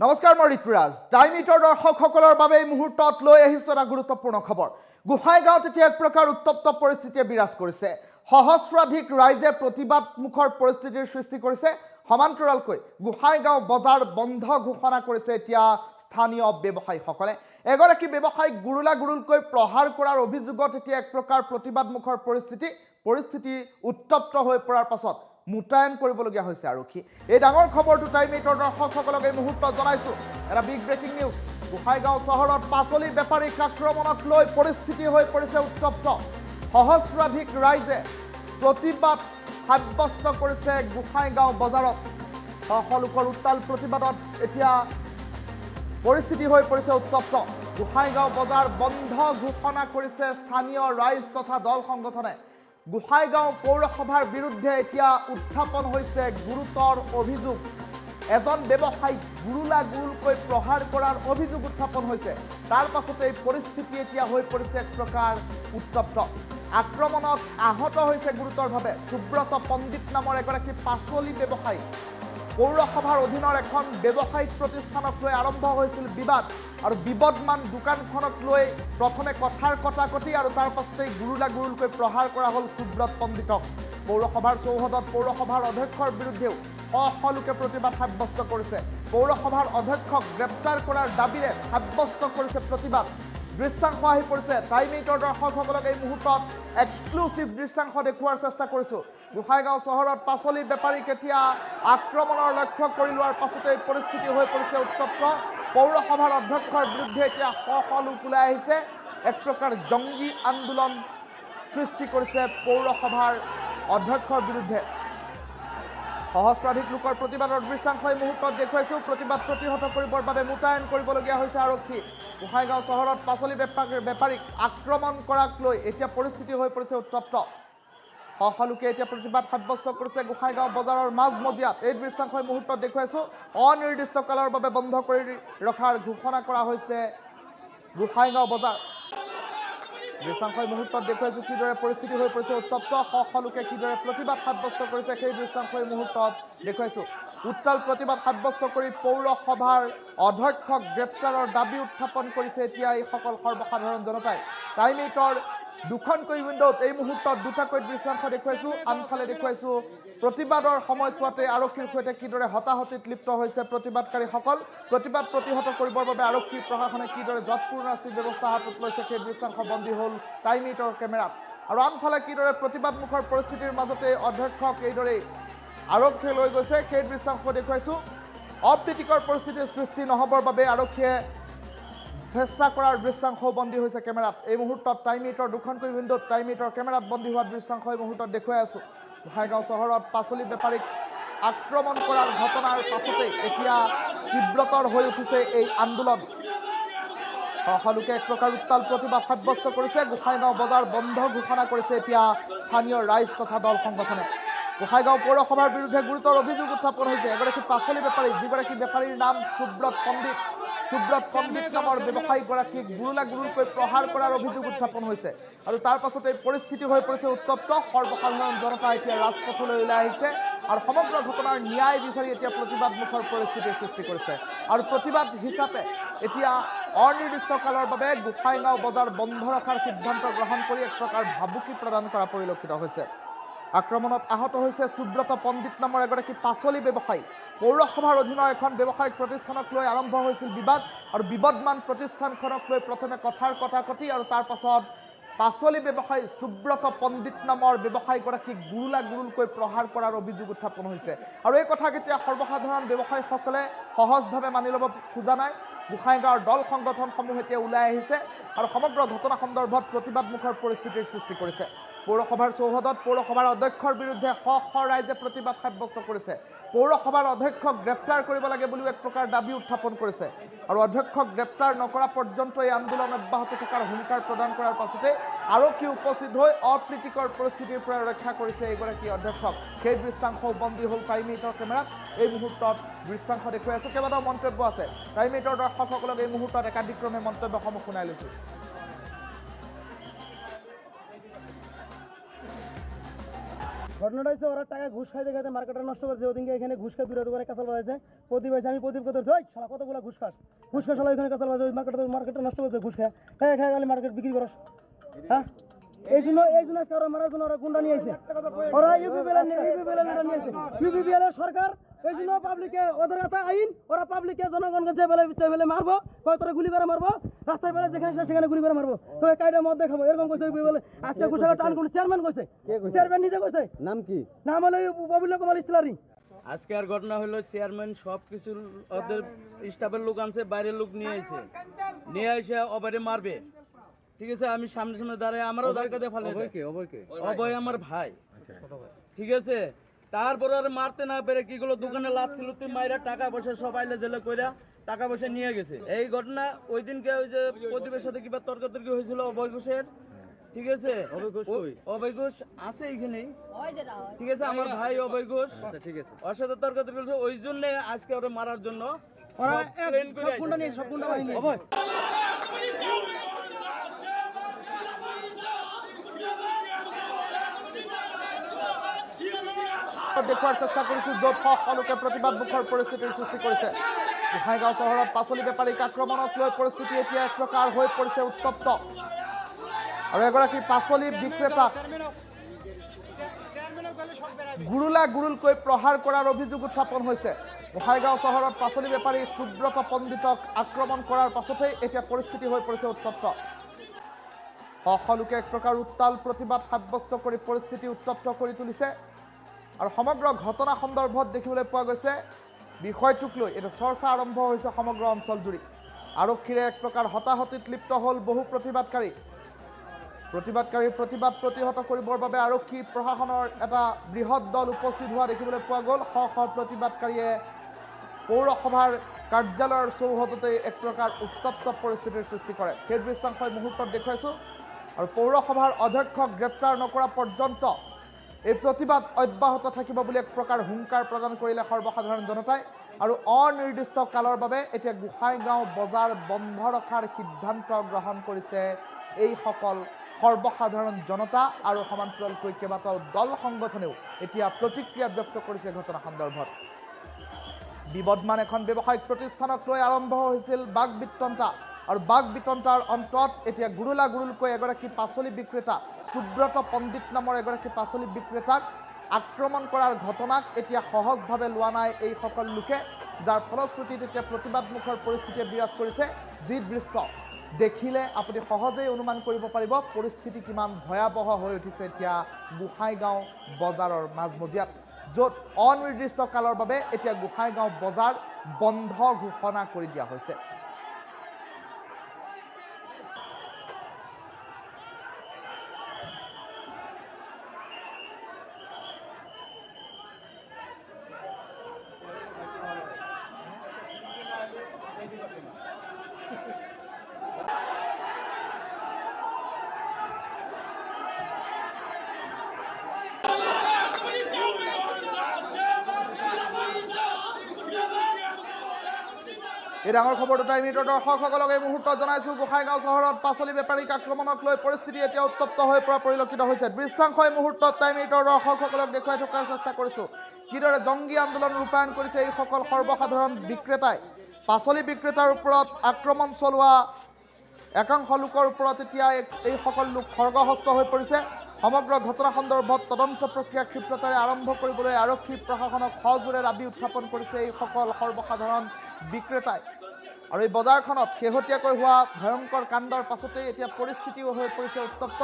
নমস্কাৰ মই ঋতুৰাজ টাইম ইটৰ দৰ্শকসকলৰ বাবে এই মুহূৰ্তত লৈ আহিছোঁ এটা গুৰুত্বপূৰ্ণ খবৰ গোহাইগাঁৱত এতিয়া এক প্ৰকাৰ উত্তপ্ত পৰিস্থিতিয়ে বিৰাজ কৰিছে সহস্ৰাধিক ৰাইজে প্ৰতিবাদমুখৰ পৰিস্থিতিৰ সৃষ্টি কৰিছে সমান্তৰালকৈ গোহাইগাঁও বজাৰ বন্ধ ঘোষণা কৰিছে এতিয়া স্থানীয় ব্যৱসায়ীসকলে এগৰাকী ব্যৱসায়ীক গুৰুলাগুৰুলকৈ প্ৰহাৰ কৰাৰ অভিযোগত এতিয়া এক প্ৰকাৰ প্ৰতিবাদমুখৰ পৰিস্থিতি উত্তপ্ত হৈ পৰাৰ পাছত মুতায়ন কৰিবলগীয়া হৈছে আৰক্ষী এই ডাঙৰ খবৰটো টাইম এইটৰ দৰ্শকসকলক এই মুহূৰ্তত জনাইছোঁ এটা বিগ ব্ৰেকিং নিউজ গোহাইগাঁও চহৰত পাচলি বেপাৰীক আক্ৰমণক লৈ পৰিস্থিতি হৈ পৰিছে উত্তপ্ত সহস্ৰাধিক ৰাইজে প্ৰতিবাদ সাব্যস্ত কৰিছে গোহাইগাঁও বজাৰত সকলোকৰ উত্তাল প্ৰতিবাদত এতিয়া পৰিস্থিতি হৈ পৰিছে উত্তপ্ত গোহাইগাঁও বজাৰ বন্ধ ঘোষণা কৰিছে স্থানীয় ৰাইজ তথা দল সংগঠনে গোহাইগাঁও পৌৰসভাৰ বিৰুদ্ধে এতিয়া উত্থাপন হৈছে গুৰুতৰ অভিযোগ এজন ব্যৱসায়ীক গুৰুলাগুৰুলকৈ প্ৰহাৰ কৰাৰ অভিযোগ উত্থাপন হৈছে তাৰ পাছতে এই পৰিস্থিতি এতিয়া হৈ পৰিছে এক প্ৰকাৰ উত্তপ্ত আক্ৰমণত আহত হৈছে গুৰুতৰভাৱে সুব্ৰত পণ্ডিত নামৰ এগৰাকী পাচলি ব্যৱসায়ী পৌৰসভাৰ অধীনৰ এখন ব্যৱসায়িক প্ৰতিষ্ঠানক লৈ আৰম্ভ হৈছিল বিবাদ আৰু বিবদমান দোকানখনক লৈ প্ৰথমে কথাৰ কটাকটি আৰু তাৰ পাছতে গুৰুলাগুৰুলকৈ প্ৰহাৰ কৰা হ'ল সুব্ৰত পণ্ডিতক পৌৰসভাৰ চৌহদত পৌৰসভাৰ অধ্যক্ষৰ বিৰুদ্ধেও সকলোকে প্ৰতিবাদ সাব্যস্ত কৰিছে পৌৰসভাৰ অধ্যক্ষক গ্ৰেপ্তাৰ কৰাৰ দাবীৰে সাব্যস্ত কৰিছে প্ৰতিবাদ দৃশ্যাংশ আহি পৰিছে টাইম এইটৰ দৰ্শকসকলক এই মুহূৰ্তত এক্সক্লুচিভ দৃশ্যাংশ দেখুওৱাৰ চেষ্টা কৰিছোঁ গোহাইগাঁও চহৰত পাচলি বেপাৰীক এতিয়া আক্ৰমণৰ লক্ষ্য কৰি লোৱাৰ পাছতে পৰিস্থিতি হৈ পৰিছে উত্তপ্ত পৌৰসভাৰ অধ্যক্ষৰ বিৰুদ্ধে এতিয়া সকলো ওলাই আহিছে এক প্ৰকাৰ জংগী আন্দোলন সৃষ্টি কৰিছে পৌৰসভাৰ অধ্যক্ষৰ বিৰুদ্ধে সহস্ৰাধিক লোকৰ প্ৰতিবাদৰ দৃশ্যাংশ এই মুহূৰ্তত দেখুৱাইছোঁ প্ৰতিবাদ প্ৰতিহত কৰিবৰ বাবে মুতায়ন কৰিবলগীয়া হৈছে আৰক্ষী গোহাইগাঁও চহৰত পাচলি বেপাৰীক আক্ৰমণ কৰাক লৈ এতিয়া পৰিস্থিতি হৈ পৰিছে উত্তপ্ত সকলোকে এতিয়া প্ৰতিবাদ সাব্যস্ত কৰিছে গোহাইগাঁও বজাৰৰ মাজমজিয়াত এই দৃশ্যাংশ এই মুহূৰ্তত দেখুৱাইছোঁ অনিৰ্দিষ্ট কালৰ বাবে বন্ধ কৰি ৰখাৰ ঘোষণা কৰা হৈছে গোহাইগাঁও বজাৰ দৃশ্যাংশ এই মুহূৰ্তত দেখুৱাইছোঁ কিদৰে পৰিস্থিতি হৈ পৰিছে উত্তপ্ত সকলোকে কিদৰে প্ৰতিবাদ সাব্যস্ত কৰিছে সেই দৃশ্যাংশ এই মুহূৰ্তত দেখুৱাইছোঁ উত্তাল প্ৰতিবাদ সাব্যস্ত কৰি পৌৰসভাৰ অধ্যক্ষক গ্ৰেপ্তাৰৰ দাবী উত্থাপন কৰিছে এতিয়া এইসকল সৰ্বসাধাৰণ জনতাই টাইম এইটৰ দুখনকৈ উইণ্ডত এই মুহূৰ্তত দুটাকৈ দৃশ্যাংশ দেখুৱাইছোঁ আনফালে দেখুৱাইছোঁ প্ৰতিবাদৰ সময়ছোৱাতে আৰক্ষীৰ সৈতে কিদৰে হতাহতিত লিপ্ত হৈছে প্ৰতিবাদকাৰীসকল প্ৰতিবাদ প্ৰতিহত কৰিবৰ বাবে আৰক্ষী প্ৰশাসনে কিদৰে যৎপূৰ্ণাচিত ব্যৱস্থা হাতত লৈছে সেই দৃশ্যাংশ বন্দী হ'ল টাইম এইটৰ কেমেৰাত আৰু আনফালে কিদৰে প্ৰতিবাদমুখৰ পৰিস্থিতিৰ মাজতে অধ্যক্ষক এইদৰে আৰক্ষীয়ে লৈ গৈছে সেই দৃশ্যাংশ দেখুৱাইছোঁ অপ্ৰীতিকৰ পৰিস্থিতিৰ সৃষ্টি নহ'বৰ বাবে আৰক্ষীয়ে চেষ্টা কৰাৰ দৃশ্যাংশ বন্দী হৈছে কেমেৰাত এই মুহূৰ্তত টাইম এইটৰ দুখনকৈ উইণ্ডত টাইম এইটৰ কেমেৰাত বন্দী হোৱা দৃশ্যাংশ এই মুহূৰ্তত দেখুৱাই আছোঁ গোহাইগাঁও চহৰত পাচলি বেপাৰীক আক্ৰমণ কৰাৰ ঘটনাৰ পাছতে এতিয়া তীব্ৰতৰ হৈ উঠিছে এই আন্দোলন সকলোকে এক প্ৰকাৰ উত্তাল প্ৰতিবাদ সাব্যস্ত কৰিছে গোহাইগাঁও বজাৰ বন্ধ ঘোষণা কৰিছে এতিয়া স্থানীয় ৰাইজ তথা দল সংগঠনে গোহাইগাঁও পৌৰসভাৰ বিৰুদ্ধে গুৰুতৰ অভিযোগ উত্থাপন হৈছে এগৰাকী পাচলি বেপাৰী যিগৰাকী বেপাৰীৰ নাম সুব্ৰত পণ্ডিত নামৰ ব্যৱসায়ীগৰাকীক গুৰুলাগুৰুলকৈ প্ৰহাৰ কৰাৰ অভিযোগ উত্থাপন হৈছে আৰু তাৰ পাছতে পৰিস্থিতি হৈ পৰিছে উত্তপ্ত সৰ্বসাধাৰণ জনতা এতিয়া ৰাজপথলৈ ওলাই আহিছে আৰু সমগ্ৰ ঘটনাৰ ন্যায় বিচাৰি এতিয়া প্ৰতিবাদমুখৰ পৰিস্থিতিৰ সৃষ্টি কৰিছে আৰু প্ৰতিবাদ হিচাপে এতিয়া অনিৰ্দিষ্ট কালৰ বাবে গোহাইগাঁও বজাৰ বন্ধ ৰখাৰ সিদ্ধান্ত গ্ৰহণ কৰি এক প্ৰকাৰ ভাবুকি প্ৰদান কৰা পৰিলক্ষিত হৈছে আক্ৰমণত আহত হৈছে সুব্ৰত পণ্ডিত নামৰ এগৰাকী পাচলি ব্যৱসায়ী পৌৰসভাৰ অধীনৰ এখন ব্যৱসায়িক প্ৰতিষ্ঠানক লৈ আৰম্ভ হৈছিল বিবাদ আৰু বিবদমান প্ৰতিষ্ঠানখনক লৈ প্ৰথমে কথাৰ কটাকটি আৰু তাৰ পাছত পাচলি ব্যৱসায়ী সুব্ৰত পণ্ডিত নামৰ ব্যৱসায়ীগৰাকীক গুৰুলাগুৰুলকৈ প্ৰহাৰ কৰাৰ অভিযোগ উত্থাপন হৈছে আৰু এই কথা কেতিয়া সৰ্বসাধাৰণ ব্যৱসায়ীসকলে সহজভাৱে মানি ল'ব খোজা নাই গোহাইগাঁৱৰ দল সংগঠনসমূহ এতিয়া ওলাই আহিছে আৰু সমগ্ৰ ঘটনা সন্দৰ্ভত প্ৰতিবাদমুখৰ পৰিস্থিতিৰ সৃষ্টি কৰিছে পৌৰসভাৰ চৌহদত পৌৰসভাৰ অধ্যক্ষৰ বিৰুদ্ধে ৰাইজে প্ৰতিবাদ সাব্যস্ত কৰিছে পৌৰসভাৰ অধ্যক্ষক গ্ৰেপ্তাৰ কৰিব লাগে বুলিও এক প্ৰকাৰ দাবী উত্থাপন কৰিছে আৰু অধ্যক্ষক গ্ৰেপ্তাৰ নকৰা পৰ্যন্ত এই আন্দোলন অব্যাহত থকাৰ হুংকাৰ প্ৰদান কৰাৰ পাছতে আৰক্ষী উপস্থিত হৈ অপ্ৰীতিকৰ পৰিস্থিতিৰ পৰা ৰক্ষা কৰিছে এগৰাকী অধ্যক্ষক সেই দৃশ্যাংশ বন্দী হ'ল টাইম এইটৰ কেমেৰাত এই মুহূৰ্তত দৃশ্যাংশ দেখুৱাই আছোঁ কেইবাটাও মন্তব্য আছে টাইম এইটৰ দৰ্শকসকলক এই মুহূৰ্তত একাধিক্ৰমে মন্তব্যসমূহ শুনাই লৈছোঁ ঘটনাটা হচ্ছে ওরা টাকা ঘুষ খাইতে খাইতে মার্কেটটা নষ্ট করছে। ওদিনকে এখানে ঘুষ খাই দূরে দোকানে কাঁচাল বাজাইছে। প্রদীপ আছে, আমি প্রদীপ করতে ওই শালা কতগুলো ঘুষ খাস, ঘুষ খাস শালা, ওইখানে কাঁচাল বাজাই, ওই মার্কেটটা নষ্ট করছে ঘুষ খায় খায় খায় খালি মার্কেট বিক্রি করস। হ্যাঁ, এই জন্য আজকে ওরা মারার জন্য ওরা গুন্ডা নিয়ে আসছে, ওরা ইউপিপিএল নিয়ে আসছে, ইউপিপিএল এর সরকার। এই জন্য পাবলিকে ওদের একটা আইন, ওরা পাবলিকে জনগণকে যে বেলে মারবো, তোরা গুলি করে মারবো, রাস্তায় বেলে যেখানে সেখানে গুলি করে মারবো, তো কাইটা মত দেখাবো এরকম কইছে। বলে আজকে ঘুষাটা টান কোন চেয়ারম্যান কইছে, চেয়ারম্যান নিজে কইছে। নাম কি? নাম হলো ববিল্লা কুমার ইসলারি। আজকে আর ঘটনা হলো চেয়ারম্যান সব কিছু ওদের স্টাফের লোক আনছে, বাইরের লোক নিয়ে আইছে, নিয়ে এসে অবারে মারবে। ঠিক আছে, আমি সামনে সামনে দাঁড়ায় আমারও দরকার দিয়ে ফেলে অভয় আমার ভাই। ঠিক আছে, তারপরে আর মারতে না পেরে কি গুলো দোকানে লাথি লুথি মাইরা টাকা পয়সা সব আইলে জেলে কইরা টাকা পয়সা নিয়ে গেছে। এই ঘটনা ওই দিনকে ওই যে প্রদীপের সাথে কিবা তর্কাতর্কি হয়েছিল অভয় ঘোষের। ঠিক আছে, অভয় ঘোষ আছে এইখানেই। ঠিক আছে, আমার ভাই অভয় ঘোষ। ঠিক আছে, ওর সাথে তর্কাতর্কি হয়েছে, ওই জন্য আজকে ওরা মারার জন্য দেখুৱাৰ চেষ্টা কৰিছোঁ, য'ত সকলোকে প্ৰতিবাদমুখৰ পৰিস্থিতিৰ সৃষ্টি কৰিছে। গোহাঁইগাঁও চহৰত পাচলি বেপাৰীক আক্ৰমণক লৈ পৰিস্থিতি এতিয়া এক প্ৰকাৰ হৈ পৰিছে উত্তপ্ত। আৰু এগৰাকী পাচলি বিক্ৰেতাক গুৰুলকৈ প্ৰহাৰ কৰাৰ অভিযোগ উত্থাপন হৈছে। গোহাঁইগাঁও চহৰত পাচলি বেপাৰী সুব্ৰত পণ্ডিতক আক্ৰমণ কৰাৰ পাছতেই এতিয়া পৰিস্থিতি হৈ পৰিছে উত্তপ্ত। সকলোকে এক প্ৰকাৰ উত্তাল প্ৰতিবাদ সাব্যস্ত কৰি পৰিস্থিতি উত্তপ্ত কৰি তুলিছে। আৰু সমগ্ৰ ঘটনা সন্দৰ্ভত দেখিবলৈ পোৱা গৈছে বিষয়টোক লৈ এটা চৰ্চা আৰম্ভ হৈছে সমগ্ৰ অঞ্চলজুৰি। আৰক্ষীৰে এক প্ৰকাৰ হতাহতিত লিপ্ত হ'ল বহু প্ৰতিবাদকাৰী। প্ৰতিবাদ প্ৰতিহত কৰিবৰ বাবে আৰক্ষী প্ৰশাসনৰ এটা বৃহৎ দল উপস্থিত হোৱা দেখিবলৈ পোৱা গ'ল। শ শ প্ৰতিবাদকাৰীয়ে পৌৰসভাৰ কাৰ্যালয়ৰ চৌহদতেই এক প্ৰকাৰ উত্তপ্ত পৰিস্থিতিৰ সৃষ্টি কৰে। সেই দৃশ্যাংশ মুহূৰ্তত দেখুৱাইছোঁ। আৰু পৌৰসভাৰ অধ্যক্ষক গ্ৰেপ্তাৰ নকৰা পৰ্যন্ত এই প্ৰতিবাদ অব্যাহত থাকিব বুলি এক প্ৰকাৰ হুংকাৰ প্ৰদান কৰিলে সৰ্বসাধাৰণ জনতাই। আৰু অনিৰ্দিষ্ট কালৰ বাবে এতিয়া গোহাঁইগাঁও বজাৰ বন্ধ ৰখাৰ সিদ্ধান্ত গ্ৰহণ কৰিছে এইসকল সৰ্বসাধাৰণ জনতা। আৰু সমান্তৰালকৈ কেইবাটাও দল সংগঠনেও এতিয়া প্ৰতিক্ৰিয়া ব্যক্ত কৰিছে ঘটনা সন্দৰ্ভত। বিবদমান এখন ব্যৱসায়িক প্ৰতিষ্ঠানক লৈ আৰম্ভ হৈছিল বাক বিতন্তা। আৰু বাক বিতন্তাৰ অন্তত এতিয়া গুৰুলকৈ এগৰাকী পাচলি বিক্ৰেতা সুব্ৰত পণ্ডিত নামৰ এগৰাকী পাচলি বিক্ৰেতাক আক্ৰমণ কৰাৰ ঘটনাক এতিয়া সহজভাৱে লোৱা নাই এইসকল লোকে, যাৰ ফলশ্ৰুতিত এতিয়া প্ৰতিবাদমুখৰ পৰিস্থিতিয়ে বিৰাজ কৰিছে। যি দৃশ্য দেখিলে আপুনি সহজেই অনুমান কৰিব পাৰিব পৰিস্থিতি কিমান ভয়াৱহ হৈ উঠিছে এতিয়া গোহাঁইগাঁও বজাৰৰ মাজমজিয়াত, য'ত অনিৰ্দিষ্ট কালৰ বাবে এতিয়া গোহাঁইগাঁও বজাৰ বন্ধ ঘোষণা কৰি দিয়া হৈছে। এই ডাঙৰ খবৰ দুটা মিনিটৰ দৰ্শকসকলক এই মুহূৰ্তত জনাইছোঁ। গোহাঁইগাঁও চহৰত পাচলি বেপাৰীক আক্ৰমণক লৈ পৰিস্থিতি এতিয়া উত্তপ্ত হৈ পৰা পৰিলক্ষিত হৈছে। দৃশ্যাংশ এই মুহূৰ্তত টাইম মিনিটৰ দৰ্শকসকলক দেখুৱাই থকাৰ চেষ্টা কৰিছোঁ কিদৰে জংগী আন্দোলন ৰূপায়ণ কৰিছে এইসকল সৰ্বসাধাৰণ বিক্ৰেতাই। পাচলি বিক্ৰেতাৰ ওপৰত আক্ৰমণ চলোৱা একাংশ লোকৰ ওপৰত এতিয়া এইসকল লোক খৰ্গহস্ত হৈ পৰিছে। সমগ্ৰ ঘটনা সন্দৰ্ভত তদন্ত প্ৰক্ৰিয়া ক্ষিপ্ৰতাৰে আৰম্ভ কৰিবলৈ আৰক্ষী প্ৰশাসনক সজোৰে দাবী উত্থাপন কৰিছে এইসকল সৰ্বসাধাৰণ বিক্ৰেতাই। আৰু এই বজাৰখনত শেহতীয়াকৈ হোৱা ভয়ংকৰ কাণ্ডৰ পাছতেই এতিয়া পৰিস্থিতিও হৈ পৰিছে উত্তপ্ত।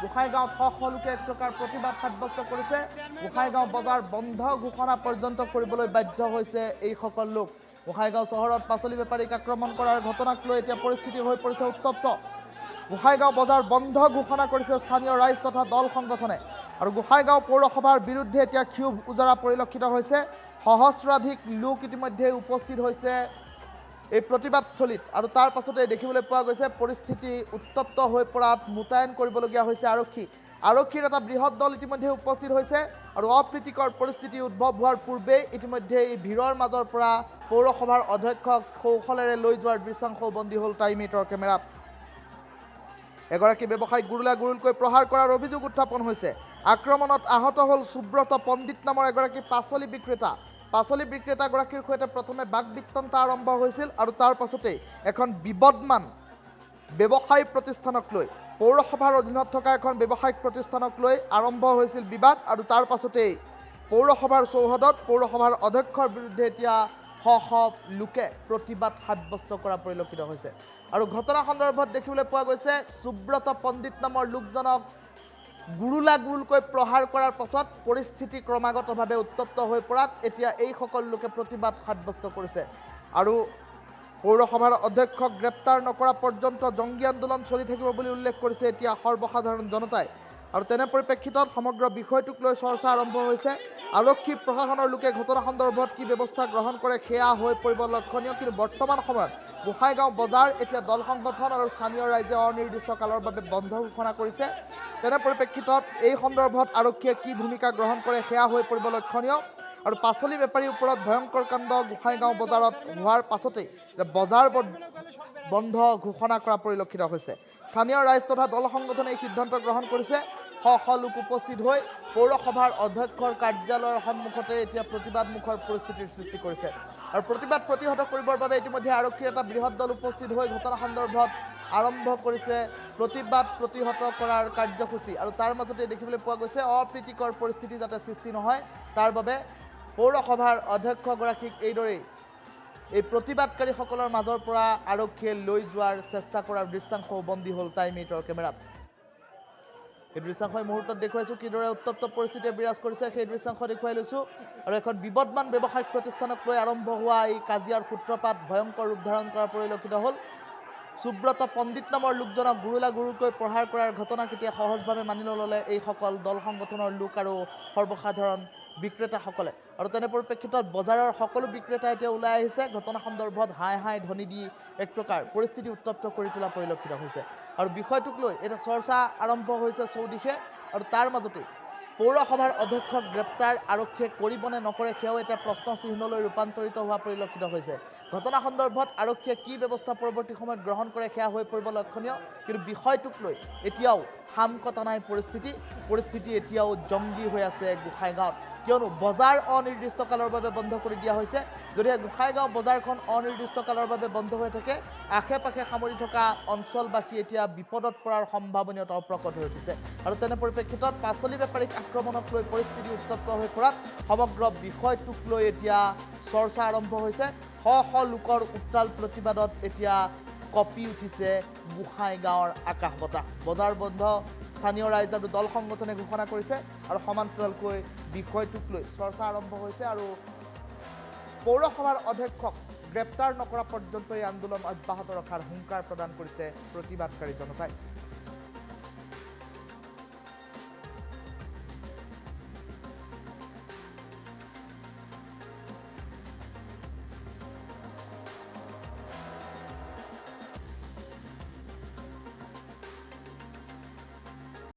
গোহাঁইগাঁৱত শ শ লোকে এক প্ৰকাৰ প্ৰতিবাদ সাব্যস্ত কৰিছে। গোহাঁইগাঁও বজাৰ বন্ধ ঘোষণা পৰ্যন্ত কৰিবলৈ বাধ্য হৈছে এইসকল লোক। গোহাঁইগাঁও চহৰত পাচলি বেপাৰীক আক্ৰমণ কৰাৰ ঘটনাক লৈ এতিয়া পৰিস্থিতি হৈ পৰিছে উত্তপ্ত। গোহাঁইগাঁও বজাৰ বন্ধ ঘোষণা কৰিছে স্থানীয় ৰাইজ তথা দল সংগঠনে। আৰু গোহাঁইগাঁও পৌৰসভাৰ বিৰুদ্ধে এতিয়া ক্ষোভ উজৰা পৰিলক্ষিত হৈছে। সহস্ৰাধিক লোক ইতিমধ্যে উপস্থিত হৈছে এই প্ৰতিবাদস্থলীত। আৰু তাৰ পাছতে দেখিবলৈ পোৱা গৈছে পৰিস্থিতি উত্তপ্ত হৈ পৰাত মোতায়েন কৰিবলগীয়া হৈছে আৰক্ষীৰ এটা বৃহৎ দল ইতিমধ্যে উপস্থিত হৈছে। আৰু অপ্ৰীতিকৰ পৰিস্থিতি উদ্ভৱ হোৱাৰ পূৰ্বেই ইতিমধ্যে এই ভিৰৰ মাজৰ পৰা পৌৰসভাৰ অধ্যক্ষক কৌশলেৰে লৈ যোৱাৰ দৃশ্যাংশ বন্দী হ'ল টাইম মিনিটৰ কেমেৰাত। এগৰাকী ব্যৱসায়ীক গুৰুলকৈ প্ৰহাৰ কৰাৰ অভিযোগ উত্থাপন হৈছে। আক্ৰমণত আহত হ'ল সুব্ৰত পণ্ডিত নামৰ এগৰাকী পাচলি বিক্ৰেতাগৰাকীৰ সৈতে প্ৰথমে বাক বিতণ্ডা আৰম্ভ হৈছিল আৰু তাৰ পাছতেই এখন বিবদমান ব্যৱসায়িক প্ৰতিষ্ঠানক লৈ পৌৰসভাৰ অধীনত থকা এখন ব্যৱসায়িক প্ৰতিষ্ঠানক লৈ আৰম্ভ হৈছিল বিবাদ আৰু তাৰ পাছতেই পৌৰসভাৰ চৌহদত পৌৰসভাৰ অধ্যক্ষৰ বিৰুদ্ধে এতিয়া শ লোকে প্ৰতিবাদ সাব্যস্ত কৰা পৰিলক্ষিত হৈছে আৰু ঘটনা সন্দৰ্ভত দেখিবলৈ পোৱা গৈছে সুব্ৰত পণ্ডিত নামৰ লোকজনক গুৰুলকৈ প্ৰহাৰ কৰাৰ পাছত পৰিস্থিতি ক্ৰমাগতভাৱে উত্তপ্ত হৈ পৰাত এতিয়া এই সকলো লোকে প্ৰতিবাদ সাব্যস্ত কৰিছে আৰু পৌৰসভাৰ অধ্যক্ষক গ্ৰেপ্তাৰ নকৰা পৰ্যন্ত জংগী আন্দোলন চলি থাকিব বুলি উল্লেখ কৰিছে এতিয়া সৰ্বসাধাৰণ জনতাই আৰু তেনে পৰিপ্ৰেক্ষিতত সমগ্ৰ বিষয়টোক লৈ চৰ্চা আৰম্ভ হৈছে আৰক্ষী প্ৰশাসনৰ লোকে ঘটনা সন্দৰ্ভত কি ব্যৱস্থা গ্ৰহণ কৰে সেয়া হৈ পৰিব লক্ষণীয় কিন্তু বৰ্তমান সময়ত গোহাঁইগাঁও বজাৰ এতিয়া দল সংগঠন আৰু স্থানীয় ৰাইজে অনিৰ্দিষ্ট কালৰ বাবে বন্ধ ঘোষণা কৰিছে তেনে পৰিপ্ৰেক্ষিতত এই সন্দৰ্ভত আৰক্ষীয়ে কি ভূমিকা গ্ৰহণ কৰে সেয়া হৈ পৰিব লক্ষণীয় আৰু পাচলি বেপাৰীৰ ওপৰত ভয়ংকৰ কাণ্ড গোহাঁইগাঁও বজাৰত হোৱাৰ পাছতেই বজাৰ বন্ধ ঘোষণা কৰা পৰিলক্ষিত হৈছে স্থানীয় ৰাইজ তথা দল সংগঠনে এই সিদ্ধান্ত গ্ৰহণ কৰিছে শ লোক উপস্থিত হৈ পৌৰসভাৰ অধ্যক্ষৰ কাৰ্যালয়ৰ সন্মুখতে এতিয়া প্ৰতিবাদমুখৰ পৰিস্থিতিৰ সৃষ্টি কৰিছে আৰু প্ৰতিবাদ প্ৰতিহত কৰিবৰ বাবে ইতিমধ্যে আৰক্ষীৰ এটা বৃহৎ দল উপস্থিত হৈ ঘটনা সন্দৰ্ভত আৰম্ভ কৰিছে প্ৰতিবাদ প্ৰতিহত কৰাৰ কাৰ্যসূচী আৰু তাৰ মাজতে দেখিবলৈ পোৱা গৈছে অপ্ৰীতিকৰ পৰিস্থিতি যাতে সৃষ্টি নহয় তাৰ বাবে পৌৰসভাৰ অধ্যক্ষগৰাকীক এইদৰেই এই প্ৰতিবাদকাৰীসকলৰ মাজৰ পৰা আৰক্ষীয়ে লৈ যোৱাৰ চেষ্টা কৰাৰ দৃশ্যাংশ বন্দী হ'ল টাইম 8ৰ কেমেৰাত এই দৃশ্যাংশ এই মুহূৰ্তত দেখুৱাইছোঁ কিদৰে উত্তপ্ত পৰিস্থিতিয়ে বিৰাজ কৰিছে সেই দৃশ্যাংশ দেখুৱাই লৈছোঁ আৰু এখন বিবদমান ব্যৱসায়িক প্ৰতিষ্ঠানক লৈ আৰম্ভ হোৱা এই কাজিয়াৰ সূত্ৰপাত ভয়ংকৰ ৰূপ ধাৰণ কৰা পৰিলক্ষিত হ'ল সুব্ৰত পণ্ডিত নামৰ লোকজনক গুৰুকৈ প্ৰহাৰ কৰাৰ ঘটনা কেতিয়া সহজভাৱে মানি নল'লে এইসকল দল সংগঠনৰ লোক আৰু সৰ্বসাধাৰণ বিক্ৰেতাসকলে আৰু তেনে পৰিপ্ৰেক্ষিতত বজাৰৰ সকলো বিক্ৰেতা এতিয়া ওলাই আহিছে ঘটনা সন্দৰ্ভত হাই ধ্বনি দি এক প্ৰকাৰ পৰিস্থিতি উত্তপ্ত কৰি তোলা পৰিলক্ষিত হৈছে আৰু বিষয়টোক লৈ এটা চৰ্চা আৰম্ভ হৈছে চৌদিশে আৰু তাৰ মাজতে পৌৰসভাৰ অধ্যক্ষক গ্ৰেপ্তাৰ আৰক্ষীয়ে কৰিবনে নকৰে সেয়াও এটা প্ৰশ্ন চিহ্নলৈ ৰূপান্তৰিত হোৱা পৰিলক্ষিত হৈছে ঘটনা সন্দৰ্ভত আৰক্ষীয়ে কি ব্যৱস্থা পৰৱৰ্তী সময়ত গ্ৰহণ কৰে সেয়া হৈ পৰিব লক্ষণীয় কিন্তু বিষয়টোক লৈ এতিয়াও হাম কটা নাই পৰিস্থিতি এতিয়াও জংগী হৈ আছে গোহাঁইগাঁৱত কিয়নো বজাৰ অনিৰ্দিষ্ট কালৰ বাবে বন্ধ কৰি দিয়া হৈছে যদিহে গোহাঁইগাঁও বজাৰখন অনিৰ্দিষ্ট কালৰ বাবে বন্ধ হৈ থাকে আশে পাশে সামৰি থকা অঞ্চলবাসী এতিয়া বিপদত পৰাৰ সম্ভাৱনীয়তাও প্ৰকট হৈ উঠিছে আৰু তেনে পৰিপ্ৰেক্ষিতত পাচলি বেপাৰীক আক্ৰমণক লৈ পৰিস্থিতি উত্তপ্ত হৈ পৰাত সমগ্ৰ বিষয়টোক লৈ এতিয়া চৰ্চা আৰম্ভ হৈছে শ লোকৰ উত্তাল প্ৰতিবাদত এতিয়া কঁপি উঠিছে গোহাঁইগাঁৱৰ আকাশ বতাহ বজাৰ বন্ধ স্থানীয় ৰাইজ আৰু দল সংগঠনে ঘোষণা কৰিছে আৰু সমান্তৰালকৈ বিষয়টোক লৈ চৰ্চা আৰম্ভ হৈছে আৰু পৌৰসভাৰ অধ্যক্ষক গ্ৰেপ্তাৰ নকৰা পৰ্যন্ত এই আন্দোলন অব্যাহত ৰখাৰ হুংকাৰ প্ৰদান কৰিছে প্ৰতিবাদকাৰী জনতাই